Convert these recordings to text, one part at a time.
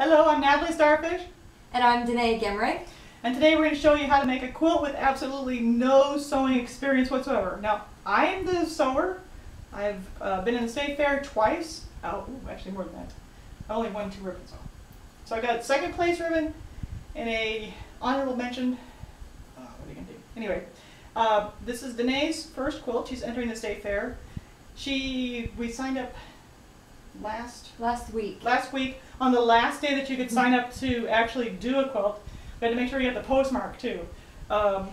Hello, I'm Natalie Starfish. And I'm Danae Gemrick. And today we're going to show you how to make a quilt with absolutely no sewing experience whatsoever. Now, I am the sewer. I've been in the state fair twice. Oh, actually more than that. I only won 2 ribbons. So I got second place ribbon and a honorable mention. What are you going to do? Anyway, this is Danae's first quilt. She's entering the state fair. We signed up last week on the last day that you could sign up to actually do a quilt. We had to make sure you had the postmark too. So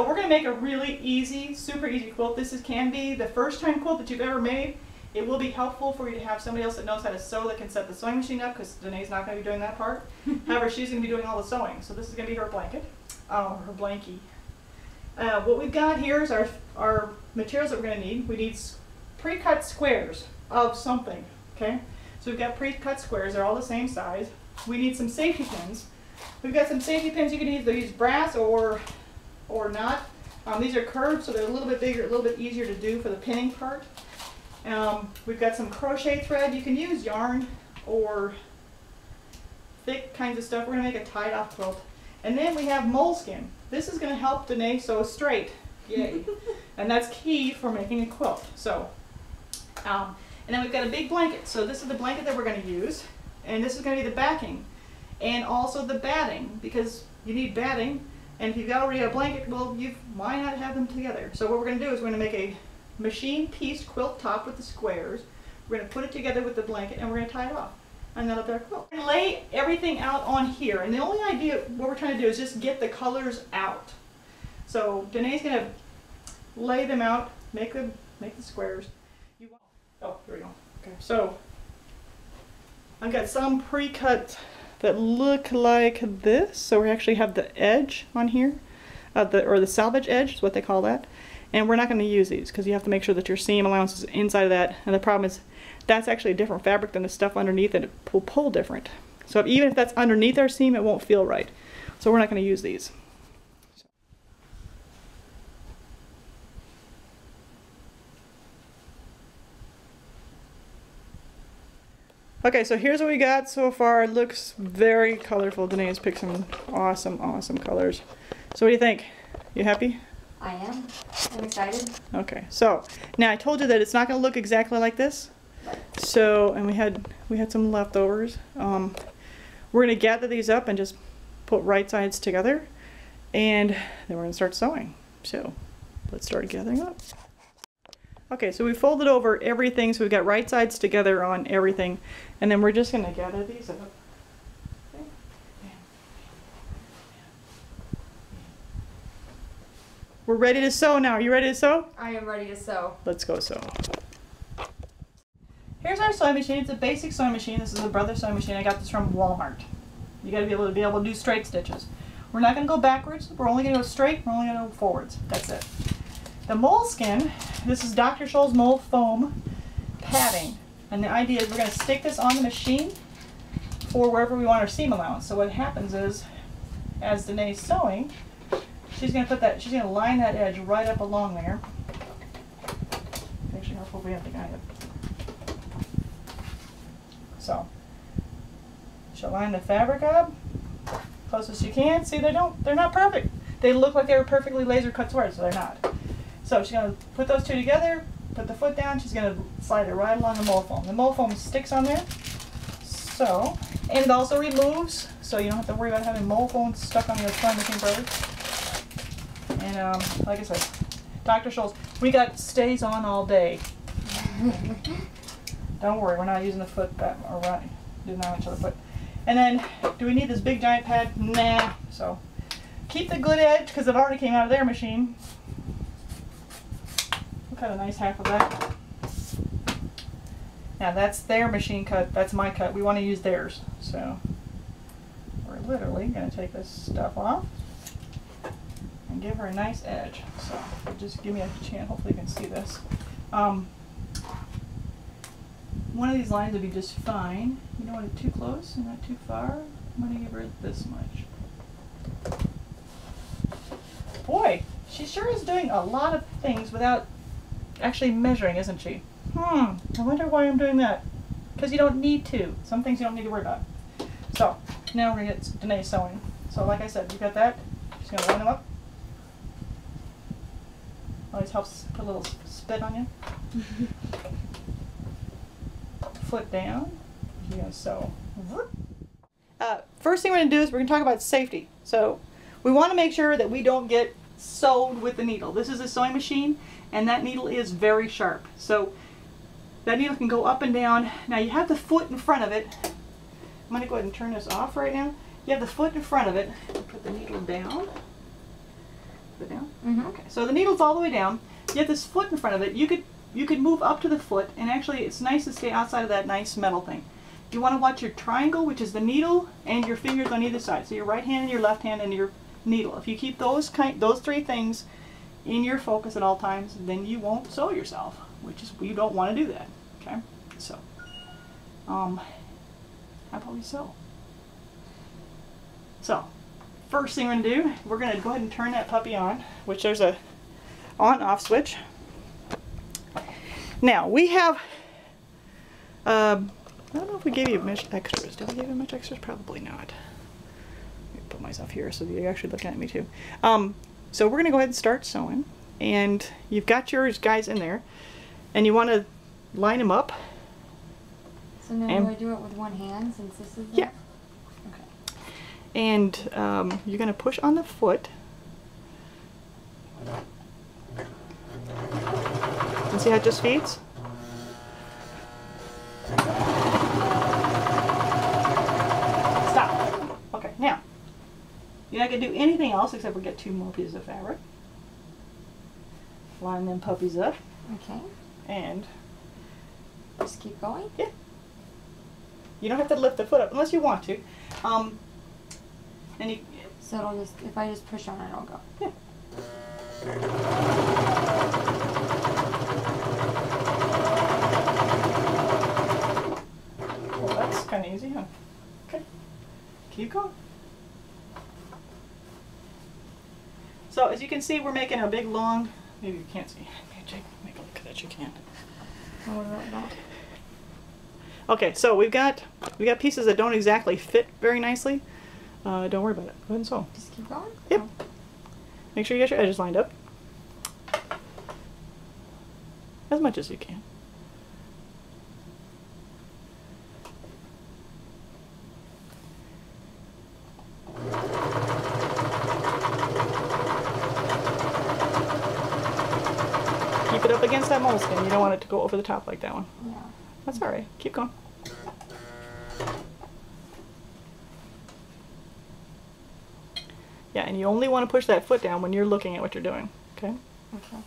we're going to make a really easy, super easy quilt. This can be the first time quilt that you've ever made. It will be helpful for you to have somebody else that knows how to sew that can set the sewing machine up, because Danae's not going to be doing that part. However, she's going to be doing all the sewing. So this is going to be her blanket, her blankie. What we've got here is our materials that we're going to need. We need pre-cut squares of something, okay? So we've got pre-cut squares. They're all the same size. We need some safety pins. We've got some safety pins. You can either use brass or not. These are curved, so they're a little bit bigger, a little bit easier to do for the pinning part. We've got some crochet thread. You can use yarn or thick kinds of stuff. We're going to make a tied-off quilt. And then we have moleskin. This is going to help Danae sew straight. Yay. And that's key for making a quilt. So, and then we've got a big blanket. So this is the blanket that we're going to use. And this is going to be the backing. And also the batting, because you need batting. And if you've already got a blanket, well, why not have them together? So what we're going to do is we're going to make a machine piece quilt top with the squares. We're going to put it together with the blanket and we're going to tie it off. And that'll be our quilt. We're going to lay everything out on here. And the only idea, what we're trying to do is just get the colors out. So Danae's going to lay them out, make the squares. Oh, here we go. Okay, so I've got some pre-cut that look like this. So we actually have the edge on here, or the salvage edge is what they call that. And we're not going to use these because you have to make sure that your seam allowance is inside of that. And the problem is that's actually a different fabric than the stuff underneath, and it will pull different. So even if that's underneath our seam, it won't feel right. So we're not going to use these. Okay, so here's what we got so far. It looks very colorful. Danae's picked some awesome, awesome colors. So what do you think? You happy? I am. I'm excited. Okay, so now I told you that it's not going to look exactly like this. Right. So, and we had some leftovers. We're going to gather these up and just put right sides together, and then we're going to start sewing. So let's start gathering up. Okay, so we folded over everything, so we've got right sides together on everything, and then we're just going to gather these up. Okay. We're ready to sew now. Are you ready to sew? I am ready to sew. Let's go sew. Here's our sewing machine. It's a basic sewing machine. This is a Brother sewing machine. I got this from Walmart. You got to be able to do straight stitches. We're not going to go backwards. We're only going to go straight. We're only going to go forwards. That's it. The moleskin, this is Dr. Scholl's mold foam padding. And the idea is we're going to stick this on the machine for wherever we want our seam allowance. So what happens is, as Danae's sewing, she's going to line that edge right up along there. Actually, I'll probably have to guide it. So, she'll line the fabric up close as she can. See, they're not perfect. They look like they were perfectly laser cut squares, so they're not. So she's going to put those two together, put the foot down, she's going to slide it right along the mold foam. The mold foam sticks on there, so, and it also removes, so you don't have to worry about having mold foam stuck on your sewing machine forever. And like I said, Dr. Scholl's, we got stays on all day. Don't worry, we're not using the foot that, or right, didn't have each other foot. And then, do we need this big giant pad? Nah. So, keep the good edge, because it already came out of their machine. We'll cut a nice half of that. Now that's their machine cut, that's my cut. We want to use theirs. So, we're literally going to take this stuff off and give her a nice edge. So, just give me a chance, hopefully you can see this. One of these lines would be just fine. You don't want it too close and not too far. I'm going to give her this much. Boy, she sure is doing a lot of things without actually measuring, isn't she? I wonder why I'm doing that. because you don't need to. Some things you don't need to worry about. So now we're gonna get Danae sewing. So like I said, you got that. Just gonna line them up. Always helps put a little spit on you. Foot down. You're gonna sew. First thing we're gonna do is we're gonna talk about safety. So we want to make sure that we don't get sewed with the needle. This is a sewing machine, and that needle is very sharp. So that needle can go up and down. Now you have the foot in front of it. I'm going to go ahead and turn this off right now. You have the foot in front of it. Put the needle down. Put it down. Mm-hmm. Okay. So the needle's all the way down. You have this foot in front of it. You could move up to the foot, and actually it's nice to stay outside of that nice metal thing. You want to watch your triangle, which is the needle, and your fingers on either side. So your right hand and your left hand and your needle. If you keep those three things in your focus at all times, then you won't sew yourself, which is, you don't want to do that. Okay. So how about we sew? So first thing we're going to do, we're going to go ahead and turn that puppy on, which there's a on-off switch. Now we have I don't know if we gave you much extras. Did we give you much extras? Probably not. Let me put myself here so you're actually looking at me too. So we're going to go ahead and start sewing. And you've got yours guys in there. And you want to line them up. So now do I do it with one hand since this is yeah. Okay. And you're going to push on the foot. And see how it just feeds? Stop. Okay, now, you're not going to do anything else except for get 2 more pieces of fabric. Line them puppies up. Okay. And just keep going? Yeah. You don't have to lift the foot up unless you want to. And you, so it'll just, if I just push on it, it'll go. Yeah. Well, that's kind of easy, huh? Okay. Keep going. So as you can see, we're making a big long. Maybe you can't see. Make a look at that. You can. What about that? Okay, so we've got pieces that don't exactly fit very nicely. Don't worry about it. Go ahead and sew. Just keep going? Yep. Oh. Make sure you get your edges lined up. As much as you can. Keep it up against that moleskin. You don't want it to go over the top like that one. Yeah. That's alright. Keep going. Yeah, and you only want to push that foot down when you're looking at what you're doing. Okay? Okay.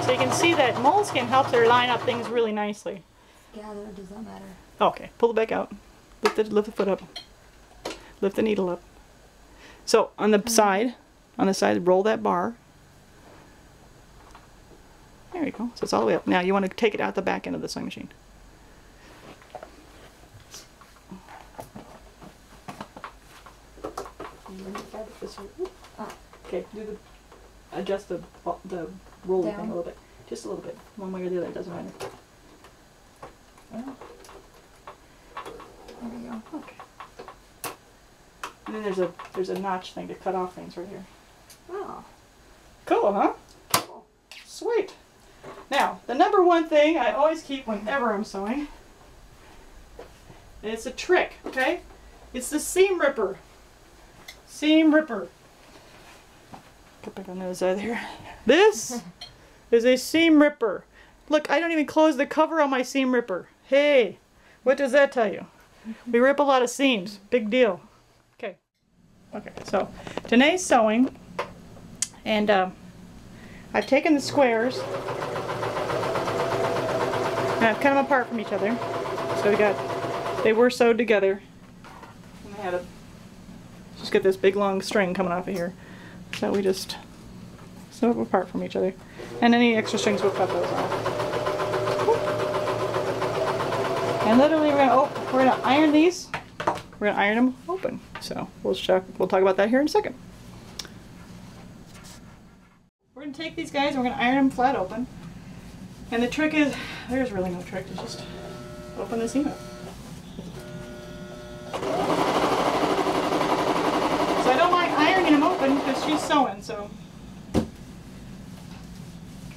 So you can see that moleskin helps her line up things really nicely. Gather, does that matter? Okay, pull it back out. Lift the foot up. Lift the needle up. So on the side, roll that bar. There you go. So it's all the way up. Now you want to take it out the back end of the sewing machine. Okay, adjust the roll thing a little bit. Just a little bit. One way or the other, it doesn't matter. Well, there we go. okay. And then there's a notch thing to cut off things right here. Oh. Cool, huh? Cool. Sweet. Now, the number one thing I always keep whenever I'm sewing, and it's a trick, okay? It's the seam ripper. Seam ripper. Get back on the other side here. This is a seam ripper. Look, I don't even close the cover on my seam ripper. Hey, what does that tell you? We rip a lot of seams. Big deal. Okay. Okay, so Danae's sewing, and I've taken the squares and I've cut them apart from each other. So they were sewed together. And they had just got this big long string coming off of here. So we just sew them apart from each other. And any extra strings we'll cut those off. And literally we're gonna iron these. We're gonna iron them open. So we'll talk about that here in a second. We're gonna take these guys and we're gonna iron them flat open. And the trick is, there's really no trick, to just open the seam up. So I don't mind ironing them open because she's sewing, so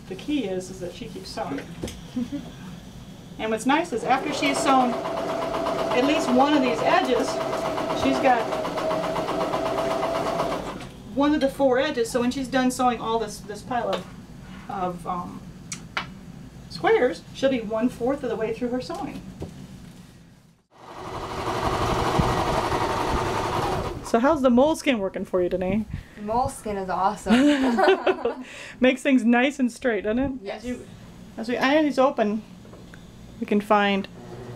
the key is that she keeps sewing. And what's nice is after she's sewn at least one of these edges, she's got one of the 4 edges, so when she's done sewing all this pile of squares, she'll be 1/4 of the way through her sewing. So how's the moleskin working for you, Danae? Moleskin is awesome. Makes things nice and straight, doesn't it? Yes. As we iron these open, we can find,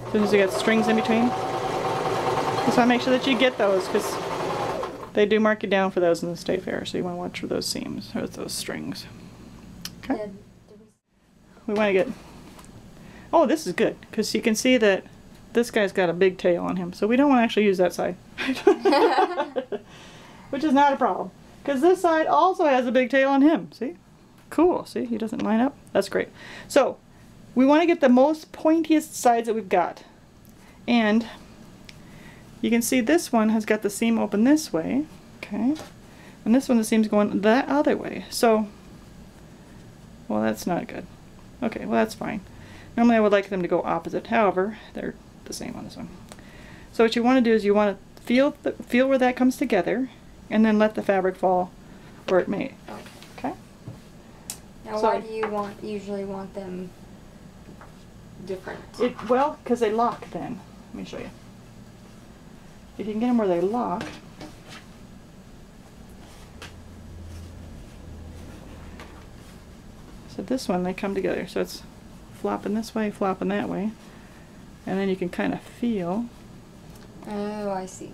as soon as we got strings in between, just want to make sure that you get those, because they do mark you down for those in the state fair, so you want to watch for those seams, or those strings. Okay? Yeah. We want to get, oh, this is good, because you can see that this guy's got a big tail on him, so we don't want to actually use that side. Which is not a problem, because this side also has a big tail on him. See? Cool. See? He doesn't line up. That's great. So we want to get the most pointiest sides that we've got. And you can see this one has got the seam open this way. Okay. And this one, the seam's going the other way. So, well, that's not good. Okay, well, that's fine. Normally I would like them to go opposite. However, they're the same on this one. So what you want to do is you want to feel where that comes together, and then let the fabric fall where it may. Okay. Now, So, why do you usually want them different? Well, because they lock then. Let me show you. If you can get them where they lock. So this one, they come together. So it's flopping this way, flopping that way. And then you can kind of feel. Oh, I see.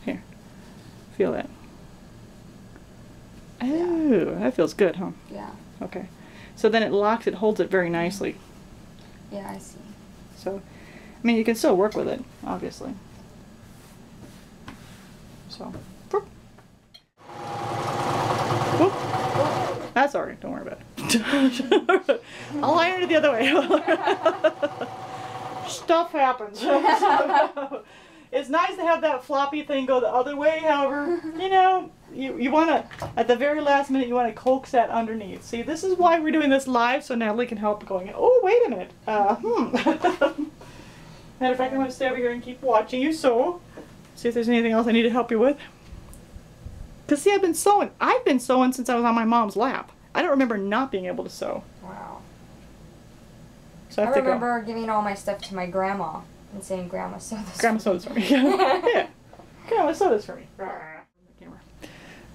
Here. Feel that. Oh, that feels good, huh? Yeah. Okay. So then it locks, it holds it very nicely. Yeah, I see. So, I mean, you can still work with it, obviously. So, whoop. Whoop. That's alright, don't worry about it. I'll iron it the other way. Stuff happens. It's nice to have that floppy thing go the other way, however, you know, you want to, at the very last minute, you want to coax that underneath. See, this is why we're doing this live, so Natalie can help going, oh, wait a minute. Matter of fact, I'm going to stay over here and keep watching you sew. See if there's anything else I need to help you with. Because, see, I've been sewing since I was on my mom's lap. I don't remember not being able to sew. Wow. So I remember giving all my stuff to my grandma and saying, Grandma, sew this Grandma, sew this for me. Yeah. Grandma, sew this for me.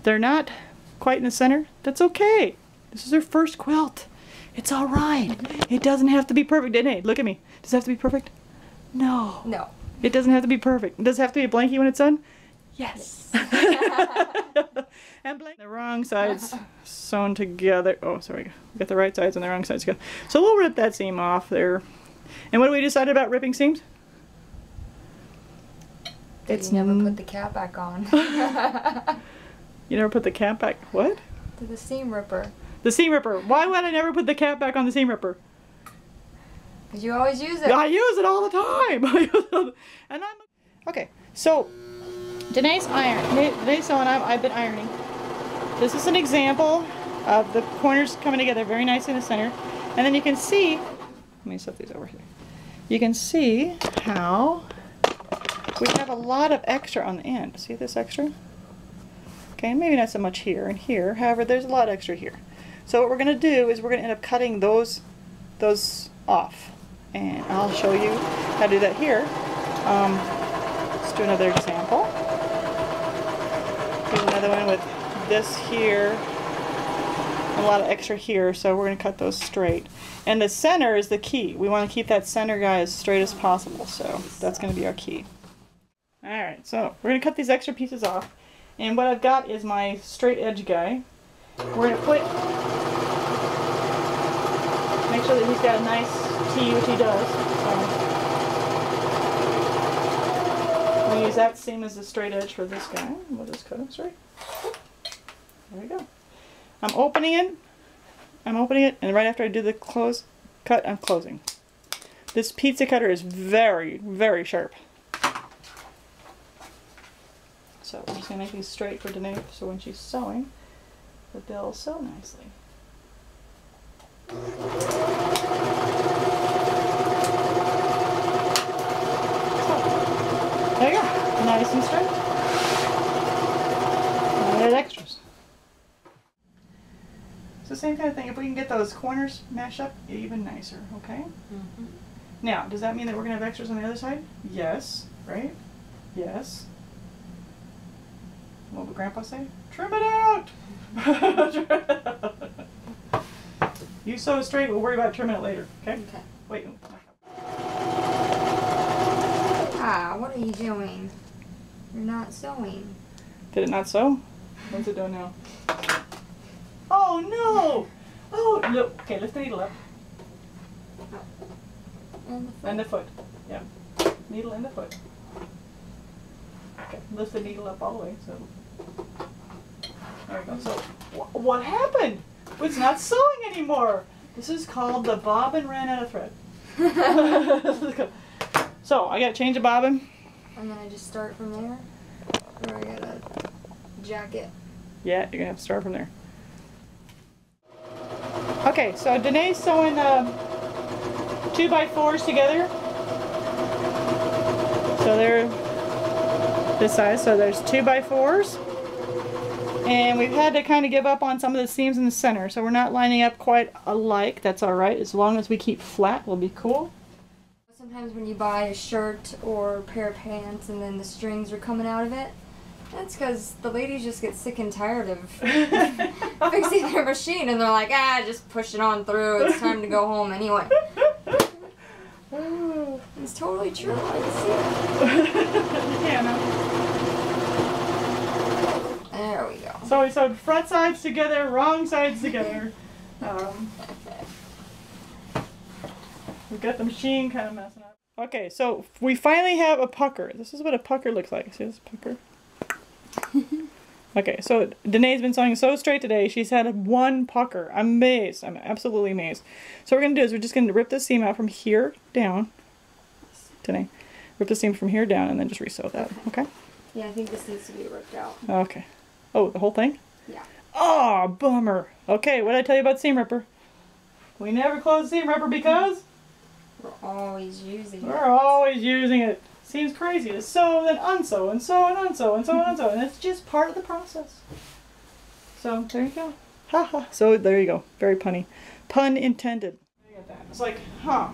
They're not quite in the center. That's okay. This is her first quilt. It's all right. It doesn't have to be perfect. Hey, look at me. Does it have to be perfect? No. No. It doesn't have to be perfect. Does it have to be a blankie when it's done? Yes. And the wrong sides sewn together. Oh, sorry. We got the right sides and the wrong sides together. So we'll rip that seam off there. And what do we decided about ripping seams? You never put the cap back on. You never put the cap back? What? To the seam ripper. The seam ripper. Why would I never put the cap back on the seam ripper? Because you always use it. I use it all the time. And okay, so Danae's sewing. I've been ironing. This is an example of the corners coming together very nicely in the center. And then you can see, let me set these over here. You can see how we have a lot of extra on the end. See this extra? Okay, maybe not so much here and here. However, there's a lot extra here. So what we're going to do is we're going to end up cutting those off. And I'll show you how to do that here. Let's do another example. Here's another one with this here. A lot of extra here, so we're going to cut those straight. And the center is the key. We want to keep that center guy as straight as possible, so that's going to be our key. Alright, so we're going to cut these extra pieces off. And what I've got is my straight edge guy. We're going to make sure that he's got a nice see what he does. So we'll use that same as the straight edge for this guy. We'll just cut him straight. There we go. I'm opening it, and right after I do the cut, I'm closing. This pizza cutter is very, very sharp. So we're just going to make these straight for Danae, so when she's sewing, that they'll sew nicely. There you go. Nice and straight. Now there's extras. It's the same kind of thing. If we can get those corners mashed up, even nicer, okay? Mm-hmm. Now, does that mean that we're going to have extras on the other side? Yes. Right? Yes. What would Grandpa say? Trim it out! You sew it straight, we'll worry about trimming it later, okay? Okay. Wait. Ah, what are you doing? You're not sewing. Did it not sew? What's it doing now? Oh no! Oh, look. Okay, lift the needle up. And the foot. And the foot. Yeah. Needle and the foot. Okay, lift the needle up all the way. So there we go. So what happened? It's not sewing anymore. This is called the bobbin ran out of thread. So I gotta change the bobbin. And then I just start from there. Or I gotta jack it. Yeah, you're gonna have to start from there. Okay, so Danae's sewing 2x4s together. So they're this size, so there's 2x4s. And we've had to kind of give up on some of the seams in the center, so we're not lining up quite alike. That's alright, as long as we keep flat, we'll be cool. Sometimes when you buy a shirt or a pair of pants and then the strings are coming out of it, that's because the ladies just get sick and tired of fixing their machine, and they're like, ah, just push it on through, it's time to go home anyway. It's totally true, I can see it. Yeah, no. There we go. So we sewed front sides together, wrong sides together. We've got the machine kind of messing up. Okay, so we finally have a pucker. This is what a pucker looks like. See this pucker? Okay, so Danae's been sewing so straight today. She's had one pucker. I'm amazed. I'm absolutely amazed. So what we're going to do is we're just going to rip the seam out from here down. Danae, rip the seam from here down and then just resew that, okay? Yeah, I think this needs to be ripped out. Okay. Oh, the whole thing? Yeah. Oh, bummer. Okay, what did I tell you about seam ripper? We never close the seam ripper because we're always using it. We're always using it. Seems crazy to sew, then unsew, and sew, and unsew, and sew, and unsew, and it's just part of the process. So, there you go. Ha ha. So, there you go. Very punny. Pun intended. Look at that. It's like, huh.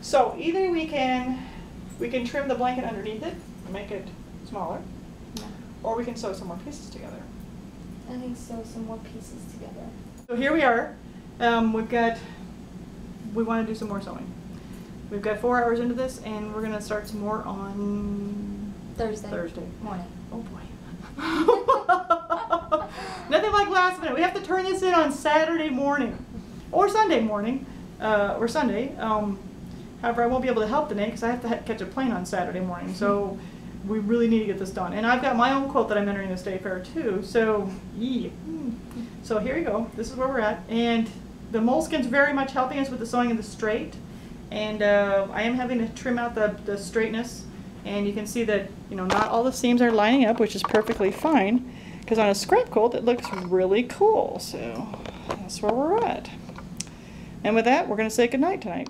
So, either we can trim the blanket underneath it, and make it smaller, or we can sew some more pieces together. I think sew some more pieces together. So here we are. We want to do some more sewing. We've got 4 hours into this, and we're going to start some more on Thursday morning. Oh boy. Nothing like last minute. We have to turn this in on Saturday morning. Or Sunday morning. Or Sunday. However, I won't be able to help Danae because I have to catch a plane on Saturday morning. So we really need to get this done. And I've got my own quilt that I'm entering this day fair too. So, yeah. So here you go. This is where we're at. And the moleskin's very much helping us with the sewing of the straight. And I am having to trim out the straightness, and you can see that, you know, not all the seams are lining up, which is perfectly fine, because on a scrap quilt it looks really cool. So that's where we're at. And with that, we're going to say goodnight tonight.